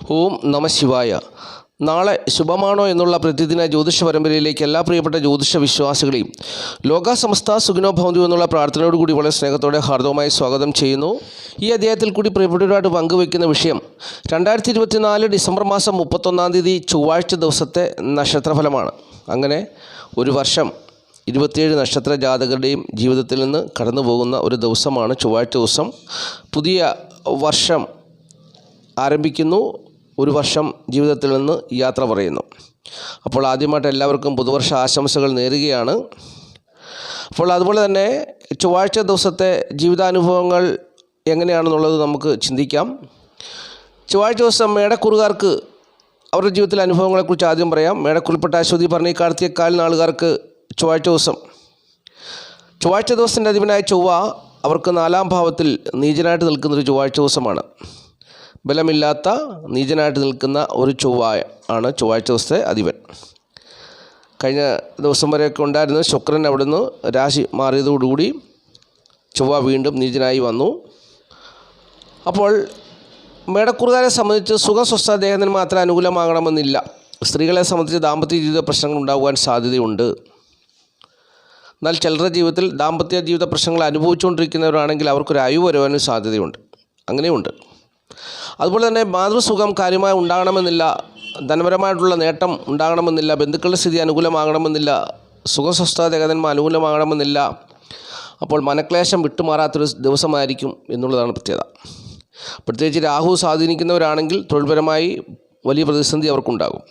ഓം നമ ശിവായ. നാളെ ശുഭമാണോ എന്നുള്ള പ്രതിദിന ജ്യോതിഷ പരമ്പരയിലേക്ക് എല്ലാ പ്രിയപ്പെട്ട ജ്യോതിഷ വിശ്വാസികളെയും ലോകസമസ്ത സുഖിനോ ഭവന്തു എന്നുള്ള പ്രാർത്ഥനയോടുകൂടി വളരെ സ്നേഹത്തോടെ ഹാർദവമായി സ്വാഗതം ചെയ്യുന്നു. ഈ അധ്യായത്തിൽ കൂടി പ്രിയപ്പെട്ടവരുമായിട്ട് പങ്കുവയ്ക്കുന്ന വിഷയം 2024 ഡിസംബർ മാസം 31-ാം തീയതി ചൊവ്വാഴ്ച ദിവസത്തെ നക്ഷത്രഫലമാണ്. അങ്ങനെ ഒരു വർഷം 27 നക്ഷത്ര ജാതകരുടെയും ജീവിതത്തിൽ നിന്ന് കടന്നു പോകുന്ന ഒരു ദിവസമാണ് ചൊവ്വാഴ്ച ദിവസം. പുതിയ വർഷം ആരംഭിക്കുന്നു. ഒരു വർഷം ജീവിതത്തിൽ നിന്ന് യാത്ര പറയുന്നു. അപ്പോൾ ആദ്യമായിട്ട് എല്ലാവർക്കും പുതുവർഷ ആശംസകൾ നേരുകയാണ്. അപ്പോൾ അതുപോലെ തന്നെ ചൊവ്വാഴ്ച ദിവസത്തെ ജീവിതാനുഭവങ്ങൾ എങ്ങനെയാണെന്നുള്ളത് നമുക്ക് ചിന്തിക്കാം. ചൊവ്വാഴ്ച ദിവസം മേടക്കൂറുകാർക്ക് അവരുടെ ജീവിതത്തിലെ അനുഭവങ്ങളെക്കുറിച്ച് ആദ്യം പറയാം. മേടക്കുറിൽപ്പെട്ട അശ്വതി ഭരണി കാർത്തിക കാൽ നാളുകാർക്ക് ചൊവ്വാഴ്ച ദിവസത്തിൻ്റെ അധിപനായ ചൊവ്വ അവർക്ക് 4-ാം ഭാവത്തിൽ നീചനായിട്ട് നിൽക്കുന്നൊരു ചൊവ്വാഴ്ച ദിവസമാണ്. ബലമില്ലാത്ത നീചനായിട്ട് നിൽക്കുന്ന ഒരു ചൊവ്വ ആണ് ചൊവ്വാഴ്ച ദിവസത്തെ അധിപൻ. കഴിഞ്ഞ ദിവസം വരെയൊക്കെ ഉണ്ടായിരുന്ന ശുക്രൻ അവിടുന്ന് രാശി മാറിയതോടുകൂടി ചൊവ്വ വീണ്ടും നീചനായി വന്നു. അപ്പോൾ മേടക്കൂറുകാരെ സംബന്ധിച്ച് സുഖസ്വസ്ഥ ദേഹത്തിന് മാത്രം അനുകൂലമാകണമെന്നില്ല. സ്ത്രീകളെ സംബന്ധിച്ച് ദാമ്പത്യ ജീവിത പ്രശ്നങ്ങൾ ഉണ്ടാകുവാൻ സാധ്യതയുണ്ട്. എന്നാൽ ചിലരുടെ ജീവിതത്തിൽ ദാമ്പത്യ ജീവിത പ്രശ്നങ്ങൾ അനുഭവിച്ചുകൊണ്ടിരിക്കുന്നവരാണെങ്കിൽ അവർക്കൊരു അയവ് വരുവാനും സാധ്യതയുണ്ട്. അങ്ങനെയുണ്ട്. അതുപോലെ തന്നെ മാതൃസുഖം കാര്യമായി ഉണ്ടാകണമെന്നില്ല. ധനപരമായിട്ടുള്ള നേട്ടം ഉണ്ടാകണമെന്നില്ല. ബന്ധുക്കളുടെ സ്ഥിതി അനുകൂലമാകണമെന്നില്ല. സുഖസ്വസ്ഥ ദേഹന്മാർ അനുകൂലമാകണമെന്നില്ല. അപ്പോൾ മനക്ലേശം വിട്ടുമാറാത്തൊരു ദിവസമായിരിക്കും എന്നുള്ളതാണ് പ്രത്യേകത. പ്രത്യേകിച്ച് രാഹു സ്വാധീനിക്കുന്നവരാണെങ്കിൽ തൊഴിൽപരമായി വലിയ പ്രതിസന്ധി അവർക്കുണ്ടാകും.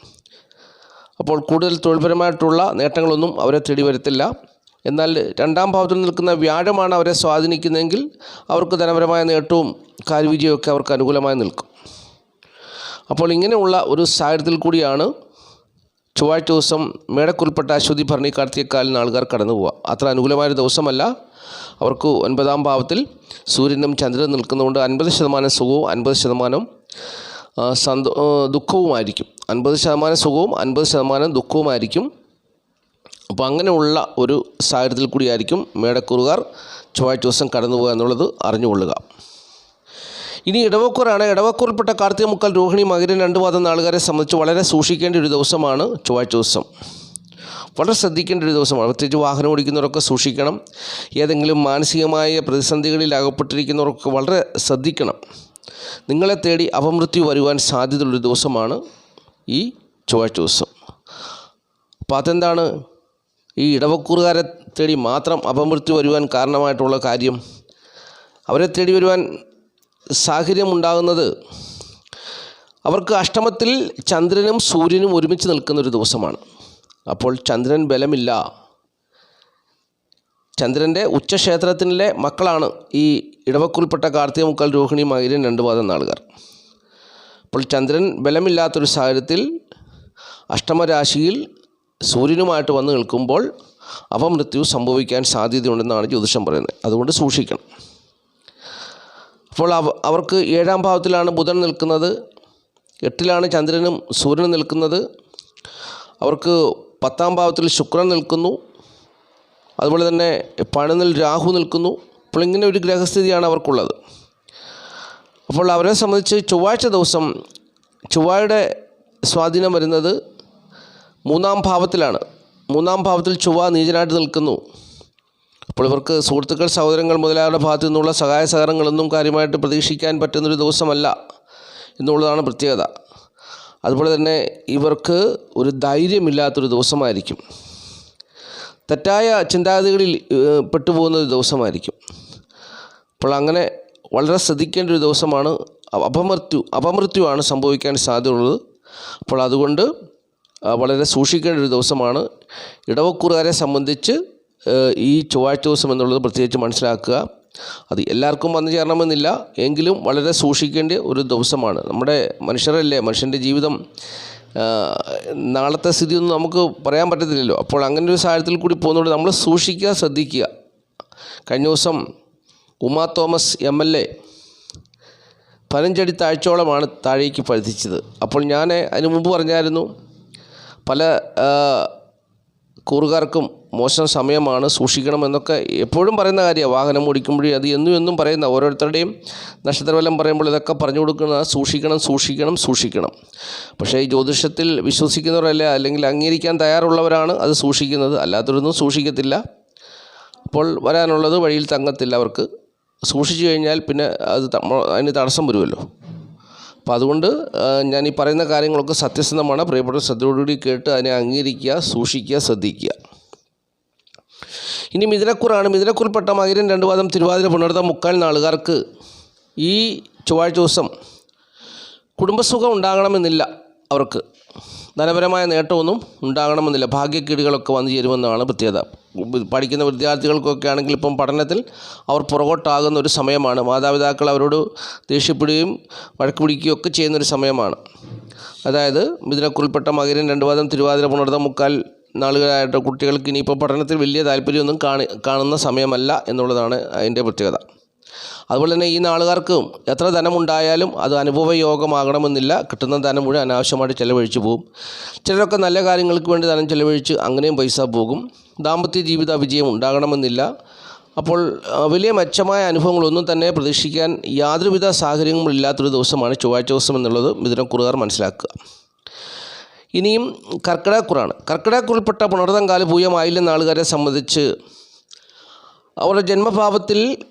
അപ്പോൾ കൂടുതൽ തൊഴിൽപരമായിട്ടുള്ള നേട്ടങ്ങളൊന്നും അവരെ തേടി വരത്തില്ല. എന്നാൽ 2-ാം ഭാവത്തിൽ നിൽക്കുന്ന വ്യാഴമാണ് അവരെ സ്വാധീനിക്കുന്നതെങ്കിൽ അവർക്ക് ധനപരമായ നേട്ടവും കാര്യവിജയമൊക്കെ അവർക്ക് അനുകൂലമായി നിൽക്കും. അപ്പോൾ ഇങ്ങനെയുള്ള ഒരു സാഹചര്യത്തിൽ കൂടിയാണ് ചൊവ്വാഴ്ച ദിവസം മേടക്കുറിൽപ്പെട്ട അശ്വതി ഭരണി കാർത്തിക കാൽ നാളുകാർ കടന്നു പോവുക. അത്ര അനുകൂലമായൊരു ദിവസമല്ല. അവർക്ക് 9-ാം ഭാവത്തിൽ സൂര്യനും ചന്ദ്രനും നിൽക്കുന്നതുകൊണ്ട് 50% സുഖവും 50% ദുഃഖവുമായിരിക്കും. 50% സുഖവും 50% ദുഃഖവുമായിരിക്കും. അപ്പോൾ അങ്ങനെയുള്ള ഒരു സാഹചര്യത്തിൽ കൂടിയായിരിക്കും മേടക്കൂറുകാർ ചൊവ്വാഴ്ച ദിവസം കടന്നു പോകുക എന്നുള്ളത് അറിഞ്ഞുകൊള്ളുക. ഇനി ഇടവക്കൂറാണ്. ഇടവക്കൂറിൽപ്പെട്ട കാർത്തിക മുക്കാൽ രോഹിണി മകരം 2 പാദം നാളുകാരെ സംബന്ധിച്ച് വളരെ സൂക്ഷിക്കേണ്ട ഒരു ദിവസമാണ് ചൊവ്വാഴ്ച ദിവസം. വളരെ ശ്രദ്ധിക്കേണ്ട ഒരു ദിവസമാണ്. പ്രത്യേകിച്ച് വാഹനം ഓടിക്കുന്നവരൊക്കെ സൂക്ഷിക്കണം. ഏതെങ്കിലും മാനസികമായ പ്രതിസന്ധികളിൽ അകപ്പെട്ടിരിക്കുന്നവർക്ക് വളരെ ശ്രദ്ധിക്കണം. നിങ്ങളെ തേടി അപമൃത്യു വരുവാൻ സാധ്യതയുള്ളൊരു ദിവസമാണ് ഈ ചൊവ്വാഴ്ച ദിവസം. അപ്പോൾ അതെന്താണ് ഈ ഇടവക്കൂറുകാരെ തേടി മാത്രം അപമൃത്യു വരുവാൻ കാരണമായിട്ടുള്ള കാര്യം? അവരെ തേടി വരുവാൻ സാഹചര്യമുണ്ടാകുന്നത് അവർക്ക് അഷ്ടമത്തിൽ ചന്ദ്രനും സൂര്യനും ഒരുമിച്ച് നിൽക്കുന്നൊരു ദിവസമാണ്. അപ്പോൾ ചന്ദ്രൻ ബലമില്ല. ചന്ദ്രൻ്റെ ഉച്ചക്ഷേത്രത്തിലെ മക്കളാണ് ഈ ഇടവക്കൂറിൽപ്പെട്ട കാർത്തിക മുക്കാൽ രോഹിണി മകരം 2 പാദം നാളുകാർ. അപ്പോൾ ചന്ദ്രൻ ബലമില്ലാത്തൊരു സാഹചര്യത്തിൽ അഷ്ടമരാശിയിൽ സൂര്യനുമായിട്ട് വന്ന് നിൽക്കുമ്പോൾ അപമൃത്യു സംഭവിക്കാൻ സാധ്യതയുണ്ടെന്നാണ് ജ്യോതിഷം പറയുന്നത്. അതുകൊണ്ട് സൂക്ഷിക്കണം. അപ്പോൾ അവർക്ക് 7-ാം ഭാവത്തിലാണ് ബുധൻ നിൽക്കുന്നത്. 8-ലാണ് ചന്ദ്രനും സൂര്യനും നിൽക്കുന്നത്. അവർക്ക് 10-ാം ഭാവത്തിൽ ശുക്രൻ നിൽക്കുന്നു. അതുപോലെ തന്നെ പണിനിൽ രാഹു നിൽക്കുന്നു. അപ്പോൾ ഇങ്ങനെ ഒരു ഗ്രഹസ്ഥിതിയാണ് അവർക്കുള്ളത്. അപ്പോൾ അവരെ സംബന്ധിച്ച് ചൊവ്വാഴ്ച ദിവസം ചൊവ്വയുടെ സ്വാധീനം വരുന്നത് 3-ാം ഭാവത്തിലാണ്. 3-ാം ഭാവത്തിൽ ചൊവ്വ നീചനായിട്ട് നിൽക്കുന്നു. അപ്പോൾ ഇവർക്ക് സുഹൃത്തുക്കൾ, സഹോദരങ്ങൾ മുതലായവരുടെ ഭാഗത്തു നിന്നുള്ള സഹായ സഹകരണങ്ങളൊന്നും കാര്യമായിട്ട് പ്രതീക്ഷിക്കാൻ പറ്റുന്നൊരു ദിവസമല്ല എന്നുള്ളതാണ് പ്രത്യേകത. അതുപോലെ തന്നെ ഇവർക്ക് ഒരു ധൈര്യമില്ലാത്തൊരു ദിവസമായിരിക്കും. തെറ്റായ ചിന്താഗതികളിൽ പെട്ടുപോകുന്നൊരു ദിവസമായിരിക്കും. അപ്പോൾ അങ്ങനെ വളരെ ശ്രദ്ധിക്കേണ്ട ഒരു ദിവസമാണ്. അപമൃത്യുവാണ് സംഭവിക്കാൻ സാധ്യതയുള്ളത്. അപ്പോൾ അതുകൊണ്ട് വളരെ സൂക്ഷിക്കേണ്ട ഒരു ദിവസമാണ്. ഇടവക്കൂറുകാരെ സംബന്ധിച്ച് ഈ ചൊവ്വാഴ്ച ദിവസം എന്നുള്ളത് പ്രത്യേകിച്ച് മനസ്സിലാക്കുക. അത് എല്ലാവർക്കും വന്നു ചേരണമെന്നില്ല. എങ്കിലും വളരെ സൂക്ഷിക്കേണ്ട ഒരു ദിവസമാണ്. നമ്മുടെ മനുഷ്യരല്ലേ, മനുഷ്യൻ്റെ ജീവിതം നാളത്തെ സ്ഥിതിയൊന്നും നമുക്ക് പറയാൻ പറ്റത്തില്ലല്ലോ. അപ്പോൾ അങ്ങനെ ഒരു സാഹചര്യത്തിൽ കൂടി പോകുന്നതുകൊണ്ട് നമ്മൾ സൂക്ഷിക്കുക, ശ്രദ്ധിക്കുക. കഴിഞ്ഞ ദിവസം ഉമാ തോമസ് MLA 15 അടി താഴ്ചയോളമാണ് താഴേക്ക് പതിച്ചത്. അപ്പോൾ ഞാൻ അതിന് മുമ്പ് പറഞ്ഞായിരുന്നു, പല കൂറുകാർക്കും മോശം സമയമാണ്, സൂക്ഷിക്കണം എന്നൊക്കെ എപ്പോഴും പറയുന്ന കാര്യമാണ്. വാഹനം ഓടിക്കുമ്പോഴേ അത് എന്നും പറയുന്ന ഓരോരുത്തരുടെയും നക്ഷത്രഫലം പറയുമ്പോൾ ഇതൊക്കെ പറഞ്ഞു കൊടുക്കുന്ന സൂക്ഷിക്കണം. പക്ഷേ ഈ ജ്യോതിഷത്തിൽ വിശ്വസിക്കുന്നവരല്ല, അല്ലെങ്കിൽ അംഗീകരിക്കാൻ തയ്യാറുള്ളവരാണ് അത് സൂക്ഷിക്കുന്നത്, അല്ലാത്തവരൊന്നും സൂക്ഷിക്കത്തില്ല. അപ്പോൾ വരാനുള്ളത് വഴിയിൽ തങ്ങത്തില്ല. അവർക്ക് സൂക്ഷിച്ചു കഴിഞ്ഞാൽ പിന്നെ അതിന് തടസ്സം വരുമല്ലോ. അപ്പോൾ അതുകൊണ്ട് ഞാൻ ഈ പറയുന്ന കാര്യങ്ങളൊക്കെ സത്യസന്ധമാണ്. പ്രിയപ്പെട്ട ശ്രദ്ധയോടുകൂടി കേട്ട് അതിനെ അംഗീകരിക്കുക, സൂക്ഷിക്കുക, ശ്രദ്ധിക്കുക. ഇനി മിഥുനക്കുറാണ്. മിഥുനക്കുറിൽപ്പെട്ട മകരം, 2 പാദം, തിരുവാതിര, പുണർതം, മുക്കാൽ നാളുകാർക്ക് ഈ ചൊവ്വാഴ്ച ദിവസം കുടുംബസുഖം ഉണ്ടാകണമെന്നില്ല. അവർക്ക് ധനപരമായ നേട്ടമൊന്നും ഉണ്ടാകണമെന്നില്ല. ഭാഗ്യക്കേടുകളൊക്കെ വന്നു ചേരുമെന്നാണ് പ്രത്യേകത. പഠിക്കുന്ന വിദ്യാർത്ഥികൾക്കൊക്കെ ആണെങ്കിൽ ഇപ്പം പഠനത്തിൽ അവർ പുറകോട്ടാകുന്ന ഒരു സമയമാണ്. മാതാപിതാക്കൾ അവരോട് ദേഷ്യപ്പെടുകയും വഴക്ക് പിടിക്കുകയും ഒക്കെ ചെയ്യുന്നൊരു സമയമാണ്. അതായത് മിഥുനക്കുറിൽപ്പെട്ട മകരം, 2 പാദം, തിരുവാതിര, പുണർതം, മുക്കാൽ നാളുകളായിട്ട് കുട്ടികൾക്ക് ഇനിയിപ്പോൾ പഠനത്തിൽ വലിയ താല്പര്യമൊന്നും കാണുന്ന സമയമല്ല എന്നുള്ളതാണ് അതിൻ്റെ പ്രത്യേകത. അതുപോലെ തന്നെ ഈ നാളുകാർക്ക് എത്ര ധനമുണ്ടായാലും അത് അനുഭവയോഗമാകണമെന്നില്ല. കിട്ടുന്ന ധനം മുഴുവൻ അനാവശ്യമായിട്ട് ചിലവഴിച്ച് പോകും. ചിലരൊക്കെ നല്ല കാര്യങ്ങൾക്ക് വേണ്ടി ധനം ചിലവഴിച്ച് അങ്ങനെയും പൈസ പോകും. ദാമ്പത്യ ജീവിത വിജയം ഉണ്ടാകണമെന്നില്ല. അപ്പോൾ വലിയ മെച്ചമായ അനുഭവങ്ങളൊന്നും തന്നെ പ്രതീക്ഷിക്കാൻ യാതൊരുവിധ സാഹചര്യങ്ങളും ഇല്ലാത്തൊരു ദിവസമാണ് ചൊവ്വാഴ്ച ദിവസം എന്നുള്ളത് മിഥുനക്കുറുകാർ മനസ്സിലാക്കുക. ഇനിയും കർക്കിടകക്കുറാണ്. കർക്കിടകക്കുറിൽപ്പെട്ട പുണർതം, കാല്, പൂയം, ആയില്യം നാളുകാരെ സംബന്ധിച്ച് അവരുടെ ജന്മഭാവത്തിൽ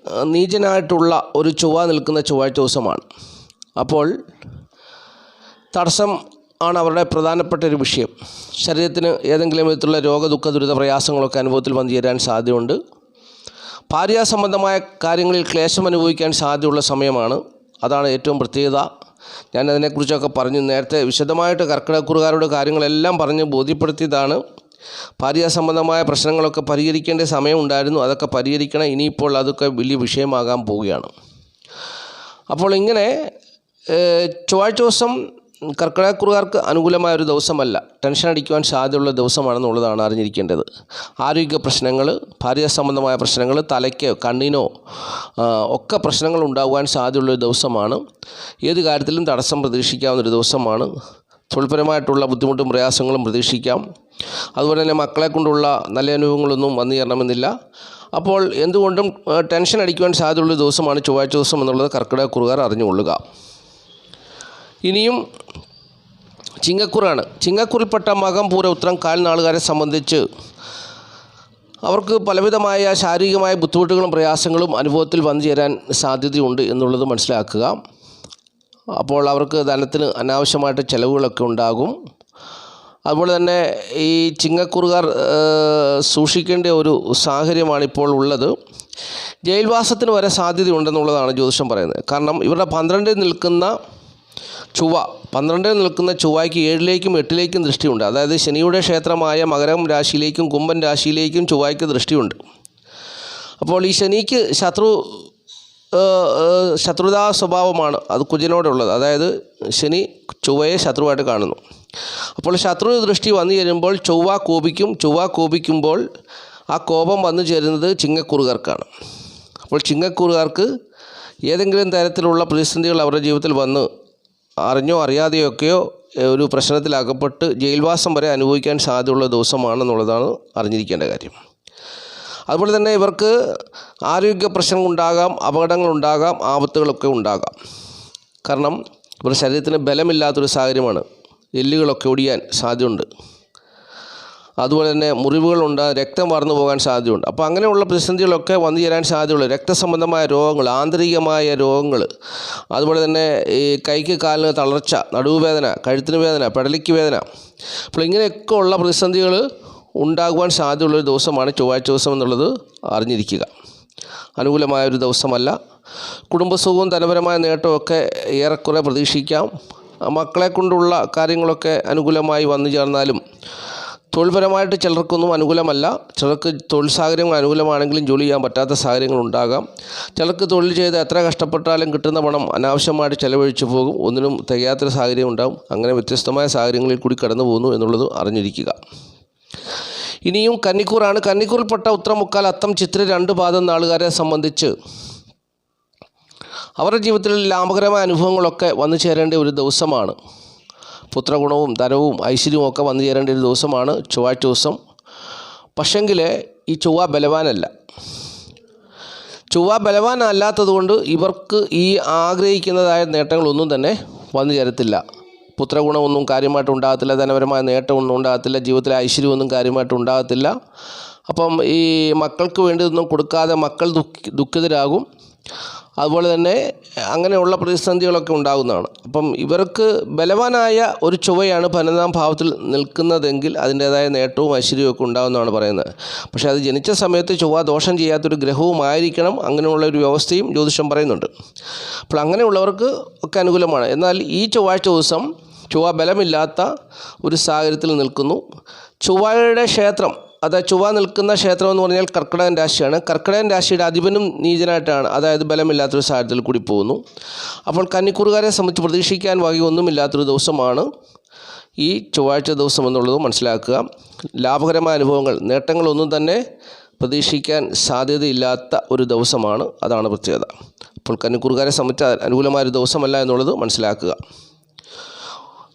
നീചനായിട്ടുള്ള ഒരു ചൊവ്വ നിൽക്കുന്ന ചൊവ്വാഴ്ച ദിവസമാണ്. അപ്പോൾ തടസ്സം ആണ് അവരുടെ പ്രധാനപ്പെട്ട ഒരു വിഷയം. ശരീരത്തിന് ഏതെങ്കിലും വിധത്തിലുള്ള രോഗ, ദുഃഖ, ദുരിത, പ്രയാസങ്ങളൊക്കെ അനുഭവത്തിൽ വന്നു ചേരാൻ സാധ്യതയുണ്ട്. ഭാര്യാസംബന്ധമായ കാര്യങ്ങളിൽ ക്ലേശം അനുഭവിക്കാൻ സാധ്യതയുള്ള സമയമാണ്. അതാണ് ഏറ്റവും പ്രത്യേകത. ഞാനതിനെക്കുറിച്ചൊക്കെ പറഞ്ഞു നേരത്തെ വിശദമായിട്ട് കർക്കിടകക്കുറുകാരുടെ കാര്യങ്ങളെല്ലാം പറഞ്ഞ് ബോധ്യപ്പെടുത്തിയതാണ്. ഭാര്യാസംബന്ധമായ പ്രശ്നങ്ങളൊക്കെ പരിഹരിക്കേണ്ട സമയമുണ്ടായിരുന്നു. അതൊക്കെ പരിഹരിക്കണം. ഇനിയിപ്പോൾ അതൊക്കെ വലിയ വിഷയമാകാൻ പോവുകയാണ്. അപ്പോൾ ഇങ്ങനെ ചൊവ്വാഴ്ച ദിവസം കർക്കിടകക്കുറുകാർക്ക് അനുകൂലമായ ഒരു ദിവസമല്ല. ടെൻഷൻ അടിക്കുവാൻ സാധ്യതയുള്ള ദിവസമാണെന്നുള്ളതാണ് അറിഞ്ഞിരിക്കേണ്ടത്. ആരോഗ്യ പ്രശ്നങ്ങൾ, ഭാര്യാസംബന്ധമായ പ്രശ്നങ്ങൾ, തലയ്ക്കോ കണ്ണിനോ ഒക്കെ പ്രശ്നങ്ങൾ ഉണ്ടാകുവാൻ സാധ്യതയുള്ളൊരു ദിവസമാണ്. ഏത് കാര്യത്തിലും തടസ്സം പ്രതീക്ഷിക്കാവുന്നൊരു ദിവസമാണ്. തൊഴിൽപരമായിട്ടുള്ള ബുദ്ധിമുട്ടും പ്രയാസങ്ങളും പ്രതീക്ഷിക്കാം. അതുപോലെ തന്നെ മക്കളെ കൊണ്ടുള്ള നല്ല അനുഭവങ്ങളൊന്നും വന്നു ചേരണമെന്നില്ല. അപ്പോൾ എന്തുകൊണ്ടും ടെൻഷൻ അടിക്കുവാൻ സാധ്യതയുള്ള ദിവസമാണ് ചൊവ്വാഴ്ച ദിവസം എന്നുള്ളത് കർക്കിടകക്കുറുകാർ അറിഞ്ഞുകൊള്ളുക. ഇനിയും ചിങ്ങക്കുറാണ്. ചിങ്ങക്കുറിൽപ്പെട്ട മകം, പൂര, ഉത്രം, കാൽ നാളുകാരെ സംബന്ധിച്ച് അവർക്ക് പലവിധമായ ശാരീരികമായ ബുദ്ധിമുട്ടുകളും പ്രയാസങ്ങളും അനുഭവത്തിൽ വന്നു ചേരാൻ സാധ്യതയുണ്ട് എന്നുള്ളത് മനസ്സിലാക്കുക. അപ്പോൾ അവർക്ക് ധനത്തിന് അനാവശ്യമായിട്ട് ചിലവുകളൊക്കെ ഉണ്ടാകും. അതുപോലെ തന്നെ ഈ ചിങ്ങക്കുറുകാർ സൂക്ഷിക്കേണ്ട ഒരു സാഹചര്യമാണ് ഇപ്പോൾ ഉള്ളത്. ജയിൽവാസത്തിന് വരെ സാധ്യതയുണ്ടെന്നുള്ളതാണ് ജ്യോതിഷം പറയുന്നത്. കാരണം ഇവരുടെ 12 നിൽക്കുന്ന ചൊവ്വയ്ക്ക് 7ലേക്കും 8ലേക്കും ദൃഷ്ടിയുണ്ട്. അതായത് ശനിയുടെ ക്ഷേത്രമായ മകരം രാശിയിലേക്കും കുംഭൻ രാശിയിലേക്കും ചൊവ്വയ്ക്ക് ദൃഷ്ടിയുണ്ട്. അപ്പോൾ ഈ ശനിക്ക് ശത്രുതാ സ്വഭാവമാണ് അത് കുജനോടുള്ളത്. അതായത് ശനി ചൊവ്വയെ ശത്രുവായിട്ട് കാണുന്നു. അപ്പോൾ ശത്രു ദൃഷ്ടി വന്നു ചേരുമ്പോൾ ചൊവ്വ കോപിക്കുമ്പോൾ ആ കോപം വന്നു ചേരുന്നത് ചിങ്ങക്കുറുകാർക്കാണ്. അപ്പോൾ ചിങ്ങക്കുറുകാർക്ക് ഏതെങ്കിലും തരത്തിലുള്ള പ്രതിസന്ധികൾ അവരുടെ ജീവിതത്തിൽ വന്ന് അറിഞ്ഞോ അറിയാതെയൊക്കെയോ ഒരു പ്രശ്നത്തിലകപ്പെട്ട് ജയിൽവാസം വരെ അനുഭവിക്കാൻ സാധ്യതയുള്ള ദിവസമാണെന്നുള്ളതാണ് അറിഞ്ഞിരിക്കേണ്ട കാര്യം. അതുപോലെ തന്നെ ഇവർക്ക് ആരോഗ്യ പ്രശ്നങ്ങളുണ്ടാകാം, അപകടങ്ങളുണ്ടാകാം, ആപത്തുകളൊക്കെ ഉണ്ടാകാം. കാരണം ഇവരുടെ ശരീരത്തിന് ബലമില്ലാത്തൊരു സാഹചര്യമാണ്. എല്ലുകളൊക്കെ ഒടിയാൻ സാധ്യതയുണ്ട്. അതുപോലെ തന്നെ മുറിവുകളുണ്ടാകാൻ, രക്തം വാർന്നു പോകാൻ സാധ്യതയുണ്ട്. അപ്പോൾ അങ്ങനെയുള്ള പ്രതിസന്ധികളൊക്കെ വന്നു ചേരാൻ സാധ്യതയുള്ളൂ. രക്തസംബന്ധമായ രോഗങ്ങൾ, ആന്തരികമായ രോഗങ്ങൾ, അതുപോലെ തന്നെ ഈ കൈക്ക് കാലിന് തളർച്ച, നടുവുവേദന, കഴുത്തിന് വേദന, പെടലിക്ക് വേദന. അപ്പോൾ ഇങ്ങനെയൊക്കെ ഉള്ള പ്രതിസന്ധികൾ ഉണ്ടാകുവാൻ സാധ്യതയുള്ളൊരു ദിവസമാണ് ചൊവ്വാഴ്ച ദിവസം എന്നുള്ളത് അറിഞ്ഞിരിക്കുക. അനുകൂലമായൊരു ദിവസമല്ല. കുടുംബസുഖവും ധനപരമായ നേട്ടമൊക്കെ ഏറെക്കുറെ പ്രതീക്ഷിക്കാം. മക്കളെ കൊണ്ടുള്ള കാര്യങ്ങളൊക്കെ അനുകൂലമായി വന്നു ചേർന്നാലും തൊഴിൽപരമായിട്ട് ചിലർക്കൊന്നും അനുകൂലമല്ല. ചിലർക്ക് തൊഴിൽ സാഹചര്യങ്ങൾ അനുകൂലമാണെങ്കിലും ജോലി ചെയ്യാൻ പറ്റാത്ത സാഹചര്യങ്ങളുണ്ടാകാം. ചിലർക്ക് തൊഴിൽ ചെയ്ത് എത്ര കഷ്ടപ്പെട്ടാലും കിട്ടുന്ന പണം അനാവശ്യമായിട്ട് ചിലവഴിച്ചു പോകും. ഒന്നിനും തികയാത്തൊരു സാഹചര്യം ഉണ്ടാകും. അങ്ങനെ വ്യത്യസ്തമായ സാഹചര്യങ്ങളിൽ കൂടി കടന്നു പോകുന്നു എന്നുള്ളത് അറിഞ്ഞിരിക്കുക. ഇനിയും കന്നിക്കൂറാണ്. കന്നിക്കൂറിൽപ്പെട്ട ഉത്രം, മുക്കാൽ, അത്തം, ചിത്തിര 2 പാദം നാളുകാരെ സംബന്ധിച്ച് അവരുടെ ജീവിതത്തിൽ ലാഭകരമായ അനുഭവങ്ങളൊക്കെ വന്നു ചേരേണ്ട ഒരു ദിവസമാണ്. പുത്രഗുണവും ധനവും ഐശ്വര്യവും ഒക്കെ വന്നു ചേരേണ്ട ഒരു ദിവസമാണ് ചൊവ്വാഴ്ച ദിവസം. പക്ഷെങ്കിൽ ഈ ചൊവ്വ ബലവാനല്ല. ചൊവ്വ ബലവാനല്ലാത്തതുകൊണ്ട് ഇവർക്ക് ഈ ആഗ്രഹിക്കുന്നതായ നേട്ടങ്ങളൊന്നും തന്നെ വന്നു ചേരത്തില്ല. പുത്രഗുണമൊന്നും കാര്യമായിട്ട് ഉണ്ടാകത്തില്ല, ധനപരമായ നേട്ടമൊന്നും ഉണ്ടാകത്തില്ല, ജീവിതത്തിലെ ഐശ്വര്യമൊന്നും കാര്യമായിട്ട് ഉണ്ടാകത്തില്ല. അപ്പം ഈ മക്കൾക്ക് വേണ്ടിയൊന്നും കൊടുക്കാതെ മക്കൾ ദുഃഖിതരാകും. അതുപോലെ തന്നെ അങ്ങനെയുള്ള പ്രതിസന്ധികളൊക്കെ ഉണ്ടാകുന്നതാണ്. അപ്പം ഇവർക്ക് ബലവാനായ ഒരു ചൊവ്വയാണ് 12-ാം ഭാവത്തിൽ നിൽക്കുന്നതെങ്കിൽ അതിൻ്റേതായ നേട്ടവും ഐശ്വര്യവും ഒക്കെ ഉണ്ടാകുമെന്നാണ് പറയുന്നത്. പക്ഷേ അത് ജനിച്ച സമയത്ത് ചൊവ്വ ദോഷം ചെയ്യാത്തൊരു ഗ്രഹവുമായിരിക്കണം. അങ്ങനെയുള്ള ഒരു വ്യവസ്ഥയും ജ്യോതിഷം പറയുന്നുണ്ട്. അപ്പോൾ അങ്ങനെയുള്ളവർക്ക് ഒക്കെ അനുകൂലമാണ്. എന്നാൽ ഈ ചൊവ്വാഴ്ച ദിവസം ചൊവ്വ ബലമില്ലാത്ത ഒരു സാഹചര്യത്തിൽ നിൽക്കുന്നു. ചൊവ്വയുടെ ക്ഷേത്രം, അതായത് ചൊവ്വ നിൽക്കുന്ന ക്ഷേത്രം എന്ന് പറഞ്ഞാൽ കർക്കിടകൻ രാശിയാണ്. കർക്കിടകൻ രാശിയുടെ അധിപനും നീചനായിട്ടാണ്, അതായത് ബലമില്ലാത്തൊരു സാഹചര്യത്തിൽ കൂടി പോകുന്നു. അപ്പോൾ കന്നിക്കൂറുകാരെ സംബന്ധിച്ച് പ്രതീക്ഷിക്കാൻ വകയൊന്നുമില്ലാത്തൊരു ദിവസമാണ് ഈ ചൊവ്വാഴ്ച ദിവസം എന്നുള്ളത് മനസ്സിലാക്കുക. ലാഭകരമായ അനുഭവങ്ങൾ, നേട്ടങ്ങളൊന്നും തന്നെ പ്രതീക്ഷിക്കാൻ സാധ്യതയില്ലാത്ത ഒരു ദിവസമാണ്. അതാണ് പ്രത്യേകത. അപ്പോൾ കന്നിക്കൂറുകാരെ സംബന്ധിച്ച് അനുകൂലമായൊരു ദിവസമല്ല എന്നുള്ളത് മനസ്സിലാക്കുക.